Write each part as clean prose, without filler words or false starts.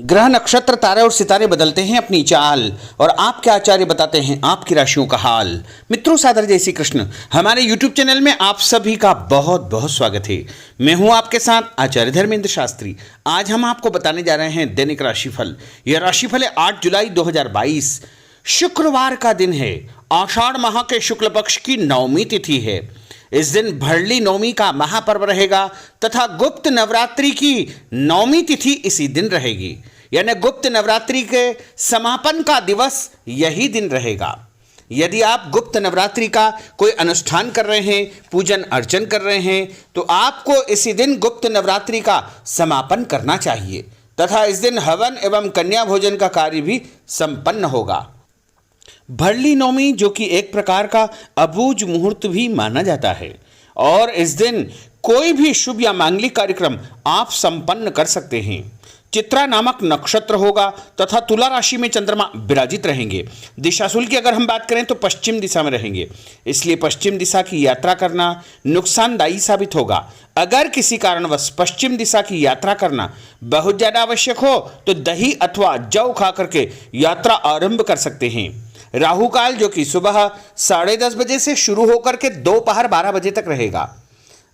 ग्रह नक्षत्र तारे और सितारे बदलते हैं अपनी चाल और आपके आचार्य बताते हैं आपकी राशियों का हाल। मित्रों, सादर जय श्री कृष्ण। हमारे YouTube चैनल में आप सभी का बहुत बहुत स्वागत है। मैं हूं आपके साथ आचार्य धर्मेंद्र शास्त्री। आज हम आपको बताने जा रहे हैं दैनिक राशिफल। यह राशिफल है 8 जुलाई 2022, शुक्रवार का दिन है। आषाढ़ माह के शुक्ल पक्ष की नवमी तिथि है। इस दिन भरली नवमी का महापर्व रहेगा तथा गुप्त नवरात्रि की नवमी तिथि इसी दिन रहेगी, यानी गुप्त नवरात्रि के समापन का दिवस यही दिन रहेगा। यदि आप गुप्त नवरात्रि का कोई अनुष्ठान कर रहे हैं, पूजन अर्चन कर रहे हैं, तो आपको इसी दिन गुप्त नवरात्रि का समापन करना चाहिए तथा इस दिन हवन एवं कन्या भोजन का कार्य भी संपन्न होगा। भरली नवमी, जो कि एक प्रकार का अबूझ मुहूर्त भी माना जाता है, और इस दिन कोई भी शुभ या मांगलिक कार्यक्रम आप संपन्न कर सकते हैं। चित्रा नामक नक्षत्र होगा तथा तुला राशि में चंद्रमा विराजित रहेंगे। दिशाशूल की अगर हम बात करें तो पश्चिम दिशा में रहेंगे, इसलिए पश्चिम दिशा की यात्रा करना नुकसानदायी साबित होगा। अगर किसी कारणवश पश्चिम दिशा की यात्रा करना बहुत ज़्यादा आवश्यक हो तो दही अथवा जौ खा करके यात्रा आरंभ कर सकते हैं। राहु काल, जो कि सुबह 10:30 बजे से शुरू होकर के दोपहर 12 बजे तक रहेगा।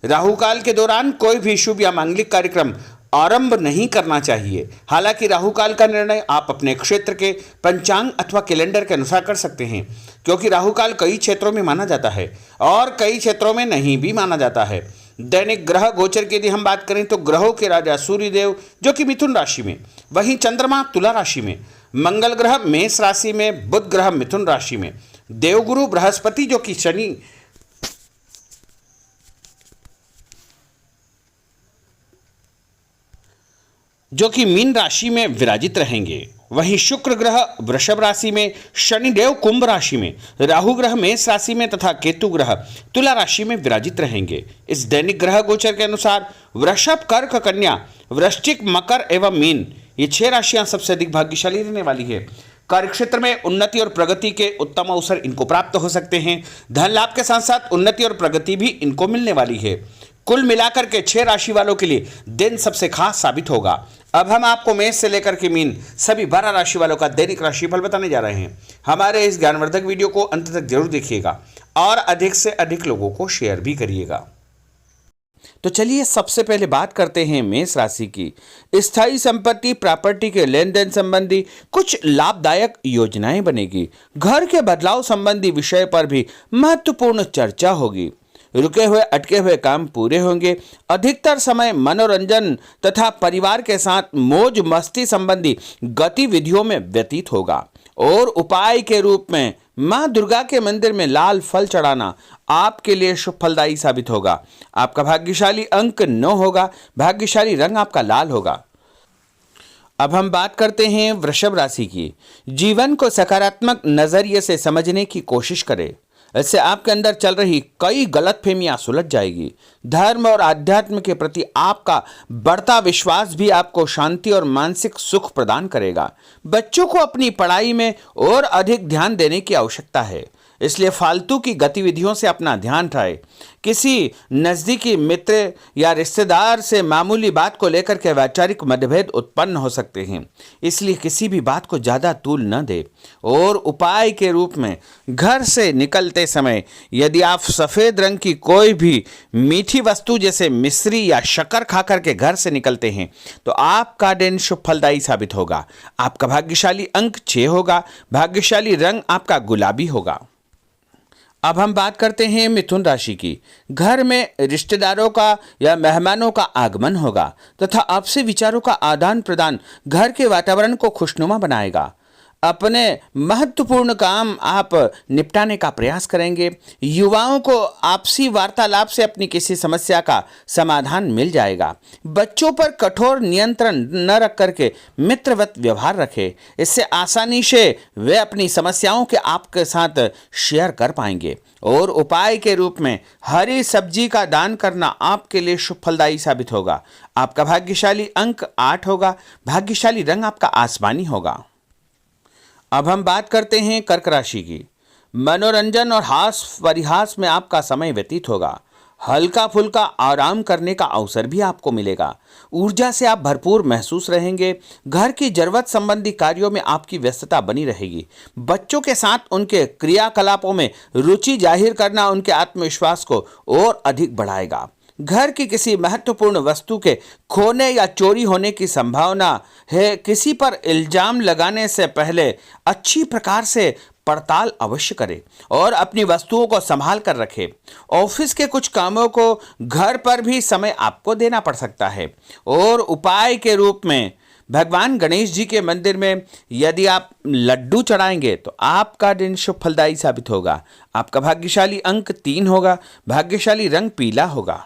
राहु काल के दौरान कोई भी शुभ या मांगलिक कार्यक्रम आरंभ नहीं करना चाहिए। हालांकि राहु काल का निर्णय आप अपने क्षेत्र के पंचांग अथवा कैलेंडर के अनुसार कर सकते हैं, क्योंकि राहु काल कई क्षेत्रों में माना जाता है और कई क्षेत्रों में नहीं भी माना जाता है। दैनिक ग्रह गोचर की यदि हम बात करें तो ग्रहों के राजा सूर्यदेव, जो कि मिथुन राशि में, वहीं चंद्रमा तुला राशि में, मंगल ग्रह मेष राशि में, बुध ग्रह मिथुन राशि में, देवगुरु बृहस्पति, जो कि शनि जो कि मीन राशि में विराजित रहेंगे। वहीं शुक्र ग्रह वृषभ राशि में, शनिदेव कुंभ राशि में, राहु ग्रह मेष राशि में तथा केतु ग्रह तुला राशि में विराजित रहेंगे। इस दैनिक ग्रह गोचर के अनुसार वृषभ, कर्क, कन्या, वृश्चिक, मकर एवं मीन, ये 6 राशियां सबसे अधिक भाग्यशाली रहने वाली है। कार्यक्षेत्र में उन्नति और प्रगति के उत्तम अवसर इनको प्राप्त हो सकते हैं। धन लाभ के साथ साथ उन्नति और प्रगति भी इनको मिलने वाली है। कुल मिलाकर के 6 राशि वालों के लिए दिन सबसे खास साबित होगा। अब हम आपको मेष से लेकर के मीन सभी 12 राशि वालों का दैनिक राशिफल बताने जा रहे हैं। हमारे इस ज्ञानवर्धक वीडियो को अंत तक जरूर देखिएगा और अधिक से अधिक लोगों को शेयर भी करिएगा। तो चलिए सबसे पहले बात करते हैं मेष राशि की। स्थायी संपत्ति प्रॉपर्टी के लेन देन संबंधी कुछ लाभदायक योजनाएं बनेगी। घर के बदलाव संबंधी विषय पर भी महत्वपूर्ण चर्चा होगी। रुके हुए अटके हुए काम पूरे होंगे। अधिकतर समय मनोरंजन तथा परिवार के साथ मौज मस्ती संबंधी गतिविधियों में व्यतीत होगा। और उपाय के रूप में मां दुर्गा के मंदिर में लाल फल चढ़ाना आपके लिए शुभ फलदायी साबित होगा। आपका भाग्यशाली अंक 9 होगा। भाग्यशाली रंग आपका लाल होगा। अब हम बात करते हैं वृषभ राशि की। जीवन को सकारात्मक नजरिए से समझने की कोशिश करें, इससे आपके अंदर चल रही कई गलतफहमियां सुलझ जाएगी। धर्म और आध्यात्म के प्रति आपका बढ़ता विश्वास भी आपको शांति और मानसिक सुख प्रदान करेगा। बच्चों को अपनी पढ़ाई में और अधिक ध्यान देने की आवश्यकता है, इसलिए फालतू की गतिविधियों से अपना ध्यान हटाएं। किसी नज़दीकी मित्र या रिश्तेदार से मामूली बात को लेकर के वैचारिक मतभेद उत्पन्न हो सकते हैं, इसलिए किसी भी बात को ज़्यादा तूल न दें। और उपाय के रूप में घर से निकलते समय यदि आप सफ़ेद रंग की कोई भी मीठी वस्तु जैसे मिश्री या शक्कर खा करके घर से निकलते हैं तो आपका दिन शुभ फलदायी साबित होगा। आपका भाग्यशाली अंक 6 होगा। भाग्यशाली रंग आपका गुलाबी होगा। अब हम बात करते हैं मिथुन राशि की। घर में रिश्तेदारों का या मेहमानों का आगमन होगा तथा आपसे विचारों का आदान प्रदान घर के वातावरण को खुशनुमा बनाएगा। अपने महत्वपूर्ण काम आप निपटाने का प्रयास करेंगे। युवाओं को आपसी वार्तालाप से अपनी किसी समस्या का समाधान मिल जाएगा। बच्चों पर कठोर नियंत्रण न रख करके मित्रवत व्यवहार रखें, इससे आसानी से वे अपनी समस्याओं के आपके साथ शेयर कर पाएंगे। और उपाय के रूप में हरी सब्जी का दान करना आपके लिए शुभ फलदायी साबित होगा। आपका भाग्यशाली अंक 8 होगा। भाग्यशाली रंग आपका आसमानी होगा। अब हम बात करते हैं कर्क राशि की। मनोरंजन और हास परिहास में आपका समय व्यतीत होगा। हल्का फुल्का आराम करने का अवसर भी आपको मिलेगा। ऊर्जा से आप भरपूर महसूस रहेंगे। घर की जरूरत संबंधी कार्यों में आपकी व्यस्तता बनी रहेगी। बच्चों के साथ उनके क्रियाकलापों में रुचि जाहिर करना उनके आत्मविश्वास को और अधिक बढ़ाएगा। घर की किसी महत्वपूर्ण वस्तु के खोने या चोरी होने की संभावना है। किसी पर इल्जाम लगाने से पहले अच्छी प्रकार से पड़ताल अवश्य करें और अपनी वस्तुओं को संभाल कर रखें। ऑफिस के कुछ कामों को घर पर भी समय आपको देना पड़ सकता है। और उपाय के रूप में भगवान गणेश जी के मंदिर में यदि आप लड्डू चढ़ाएंगे तो आपका दिन शुभ फलदायी साबित होगा। आपका भाग्यशाली अंक 3 होगा। भाग्यशाली रंग पीला होगा।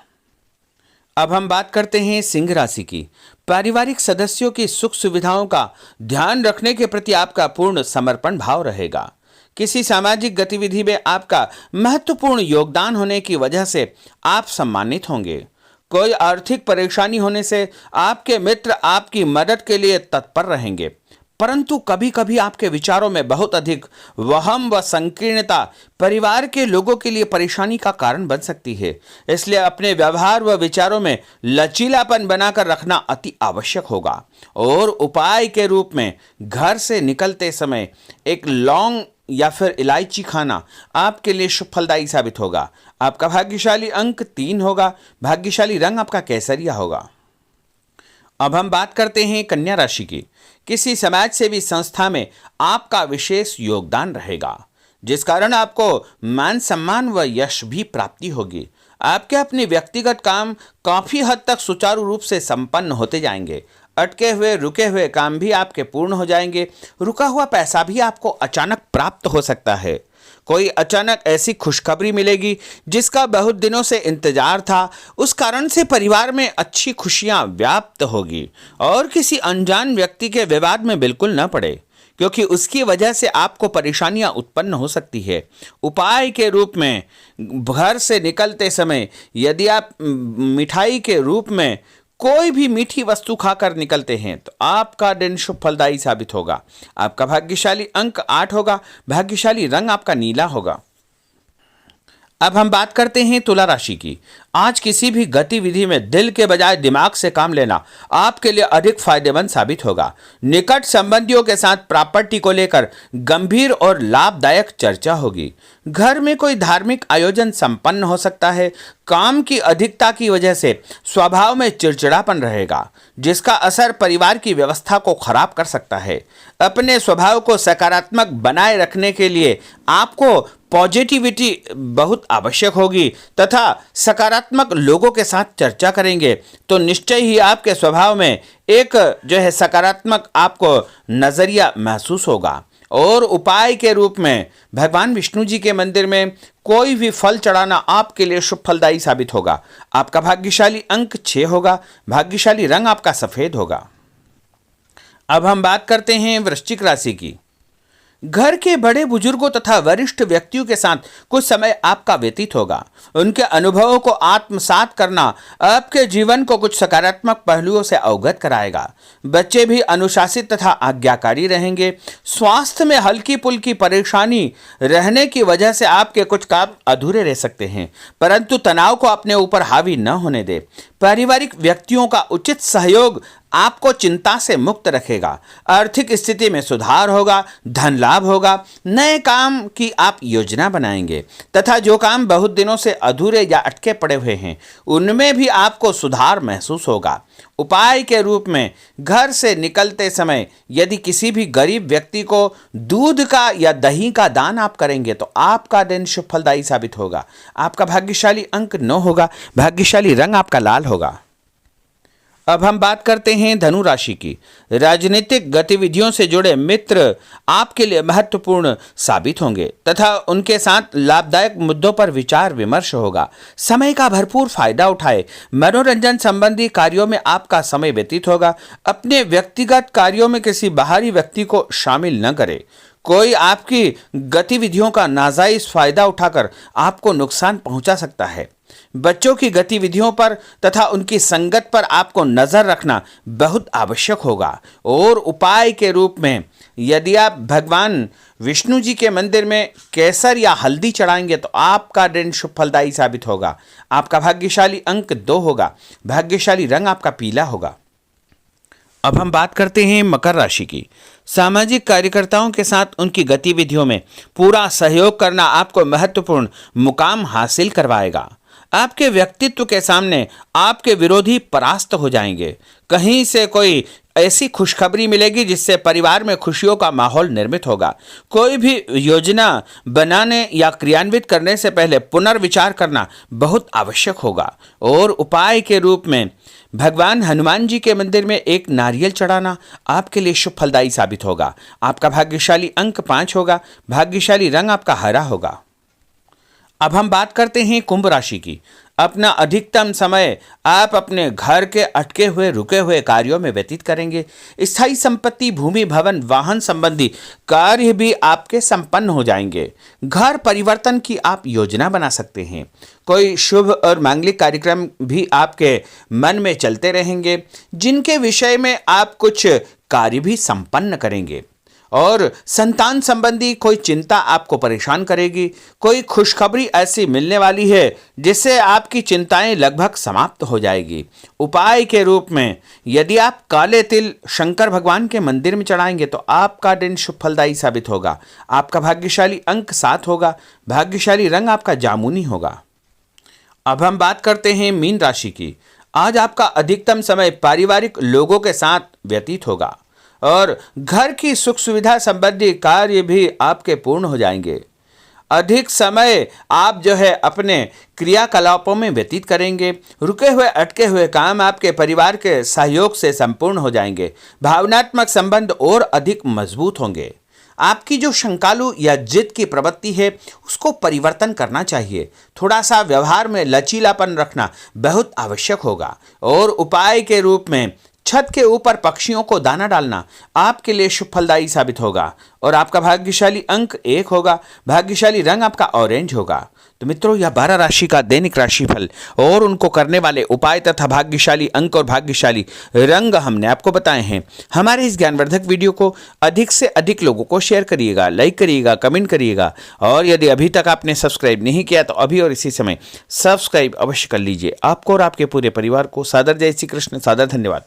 अब हम बात करते हैं सिंह राशि की। पारिवारिक सदस्यों की सुख सुविधाओं का ध्यान रखने के प्रति आपका पूर्ण समर्पण भाव रहेगा। किसी सामाजिक गतिविधि में आपका महत्वपूर्ण योगदान होने की वजह से आप सम्मानित होंगे। कोई आर्थिक परेशानी होने से आपके मित्र आपकी मदद के लिए तत्पर रहेंगे, परंतु कभी कभी आपके विचारों में बहुत अधिक वहम व संकीर्णता परिवार के लोगों के लिए परेशानी का कारण बन सकती है। इसलिए अपने व्यवहार व विचारों में लचीलापन बनाकर रखना अति आवश्यक होगा। और उपाय के रूप में घर से निकलते समय एक लौंग या फिर इलायची खाना आपके लिए शुभ फलदायी साबित होगा। आपका भाग्यशाली अंक 3 होगा। भाग्यशाली रंग आपका केसरिया होगा। अब हम बात करते हैं कन्या राशि की। किसी समाज सेवी संस्था में आपका विशेष योगदान रहेगा, जिस कारण आपको मान सम्मान व यश भी प्राप्ति होगी। आपके अपने व्यक्तिगत काम काफी हद तक सुचारू रूप से संपन्न होते जाएंगे। अटके हुए रुके हुए काम भी आपके पूर्ण हो जाएंगे। रुका हुआ पैसा भी आपको अचानक प्राप्त हो सकता है। कोई अचानक ऐसी खुशखबरी मिलेगी जिसका बहुत दिनों से इंतजार था। उस कारण से परिवार में अच्छी खुशियां व्याप्त होगी। और किसी अनजान व्यक्ति के विवाद में बिल्कुल न पड़े, क्योंकि उसकी वजह से आपको परेशानियां उत्पन्न हो सकती है। उपाय के रूप में घर से निकलते समय यदि आप मिठाई के रूप में कोई भी मीठी वस्तु खाकर निकलते हैं तो आपका दिन शुभ फलदायी साबित होगा। आपका भाग्यशाली अंक 8 होगा। भाग्यशाली रंग आपका नीला होगा। अब हम बात करते हैं तुला राशि की। आज किसी भी गतिविधि में दिल के बजाय दिमाग से काम लेना आपके लिए अधिक फायदेमंद साबित होगा। निकट संबंधियों के साथ प्रॉपर्टी को लेकर गंभीर और लाभदायक चर्चा होगी। घर में कोई धार्मिक आयोजन संपन्न हो सकता है। काम की अधिकता की वजह से स्वभाव में चिड़चिड़ापन रहेगा, जिसका असर परिवार की व्यवस्था को खराब कर सकता है। अपने स्वभाव को सकारात्मक बनाए रखने के लिए आपको पॉजिटिविटी बहुत आवश्यक होगी तथा सकारात्मक लोगों के साथ चर्चा करेंगे तो निश्चय ही आपके स्वभाव में एक सकारात्मक आपको नजरिया महसूस होगा। और उपाय के रूप में भगवान विष्णु जी के मंदिर में कोई भी फल चढ़ाना आपके लिए शुभ फलदायी साबित होगा। आपका भाग्यशाली अंक 6 होगा। भाग्यशाली रंग आपका सफेद होगा। अब हम बात करते हैं वृश्चिक राशि की। घर के बड़े बुजुर्गों तथा वरिष्ठ व्यक्तियों के साथ कुछ समय आपका व्यतीत होगा। उनके अनुभवों को आत्मसात करना आपके जीवन को कुछ सकारात्मक पहलुओं से अवगत कराएगा। बच्चे भी अनुशासित तथा आज्ञाकारी रहेंगे। स्वास्थ्य में हल्की पुल्की परेशानी रहने की वजह से आपके कुछ काम अधूरे रह सकते हैं, परंतु तनाव को अपने ऊपर हावी न होने दे। पारिवारिक व्यक्तियों का उचित सहयोग आपको चिंता से मुक्त रखेगा। आर्थिक स्थिति में सुधार होगा। धन लाभ होगा। नए काम की आप योजना बनाएंगे तथा जो काम बहुत दिनों से अधूरे या अटके पड़े हुए हैं उनमें भी आपको सुधार महसूस होगा। उपाय के रूप में घर से निकलते समय यदि किसी भी गरीब व्यक्ति को दूध का या दही का दान आप करेंगे तो आपका दिन शुभ फलदायी साबित होगा। आपका भाग्यशाली अंक 9 होगा। भाग्यशाली रंग आपका लाल होगा। अब हम बात करते हैं धनु राशि की। राजनीतिक गतिविधियों से जुड़े मित्र आपके लिए महत्वपूर्ण साबित होंगे तथा उनके साथ लाभदायक मुद्दों पर विचार विमर्श होगा। समय का भरपूर फायदा उठाए। मनोरंजन संबंधी कार्यों में आपका समय व्यतीत होगा। अपने व्यक्तिगत कार्यों में किसी बाहरी व्यक्ति को शामिल न करें। कोई आपकी गतिविधियों का नाजायज फायदा उठाकर आपको नुकसान पहुंचा सकता है। बच्चों की गतिविधियों पर तथा उनकी संगत पर आपको नजर रखना बहुत आवश्यक होगा। और उपाय के रूप में यदि आप भगवान विष्णु जी के मंदिर में केसर या हल्दी चढ़ाएंगे तो आपका दिन शुभ फलदायी साबित होगा। आपका भाग्यशाली अंक 2 होगा। भाग्यशाली रंग आपका पीला होगा। अब हम बात करते हैं मकर राशि की। सामाजिक कार्यकर्ताओं के साथ उनकी गतिविधियों में पूरा सहयोग करना आपको महत्वपूर्ण मुकाम हासिल करवाएगा। आपके व्यक्तित्व के सामने आपके विरोधी परास्त हो जाएंगे। कहीं से कोई ऐसी खुशखबरी मिलेगी जिससे परिवार में खुशियों का माहौल निर्मित होगा। कोई भी योजना बनाने या क्रियान्वित करने से पहले पुनर्विचार करना बहुत आवश्यक होगा। और उपाय के रूप में भगवान हनुमान जी के मंदिर में एक नारियल चढ़ाना आपके लिए शुभ फलदायी साबित होगा। आपका भाग्यशाली अंक 5 होगा। भाग्यशाली रंग आपका हरा होगा। अब हम बात करते हैं कुंभ राशि की। अपना अधिकतम समय आप अपने घर के अटके हुए रुके हुए कार्यों में व्यतीत करेंगे। स्थायी संपत्ति, भूमि, भवन, वाहन संबंधी कार्य भी आपके संपन्न हो जाएंगे। घर परिवर्तन की आप योजना बना सकते हैं। कोई शुभ और मांगलिक कार्यक्रम भी आपके मन में चलते रहेंगे, जिनके विषय में आप कुछ कार्य भी संपन्न करेंगे। और संतान संबंधी कोई चिंता आपको परेशान करेगी। कोई खुशखबरी ऐसी मिलने वाली है जिससे आपकी चिंताएं लगभग समाप्त हो जाएगी। उपाय के रूप में यदि आप काले तिल शंकर भगवान के मंदिर में चढ़ाएंगे तो आपका दिन शुभ फलदायी साबित होगा। आपका भाग्यशाली अंक 7 होगा। भाग्यशाली रंग आपका जामुनी होगा। अब हम बात करते हैं मीन राशि की। आज आपका अधिकतम समय पारिवारिक लोगों के साथ व्यतीत होगा और घर की सुख सुविधा संबंधी कार्य भी आपके पूर्ण हो जाएंगे। अधिक समय आप अपने क्रियाकलापों में व्यतीत करेंगे। रुके हुए अटके हुए काम आपके परिवार के सहयोग से संपूर्ण हो जाएंगे। भावनात्मक संबंध और अधिक मजबूत होंगे। आपकी जो शंकालु या जिद की प्रवृत्ति है उसको परिवर्तन करना चाहिए। थोड़ा सा व्यवहार में लचीलापन रखना बहुत आवश्यक होगा। और उपाय के रूप में छत के ऊपर पक्षियों को दाना डालना आपके लिए शुभ फलदायी साबित होगा। और आपका भाग्यशाली अंक 1 होगा। भाग्यशाली रंग आपका ऑरेंज होगा। तो मित्रों, यह 12 राशि का दैनिक राशिफल और उनको करने वाले उपाय तथा भाग्यशाली अंक और भाग्यशाली रंग हमने आपको बताए हैं। हमारे इस ज्ञानवर्धक वीडियो को अधिक से अधिक लोगों को शेयर करिएगा, लाइक करिएगा, कमेंट करिएगा। और यदि अभी तक आपने सब्सक्राइब नहीं किया तो अभी और इसी समय सब्सक्राइब अवश्य कर लीजिए। आपको और आपके पूरे परिवार को सादर जय श्री कृष्ण, सादर धन्यवाद।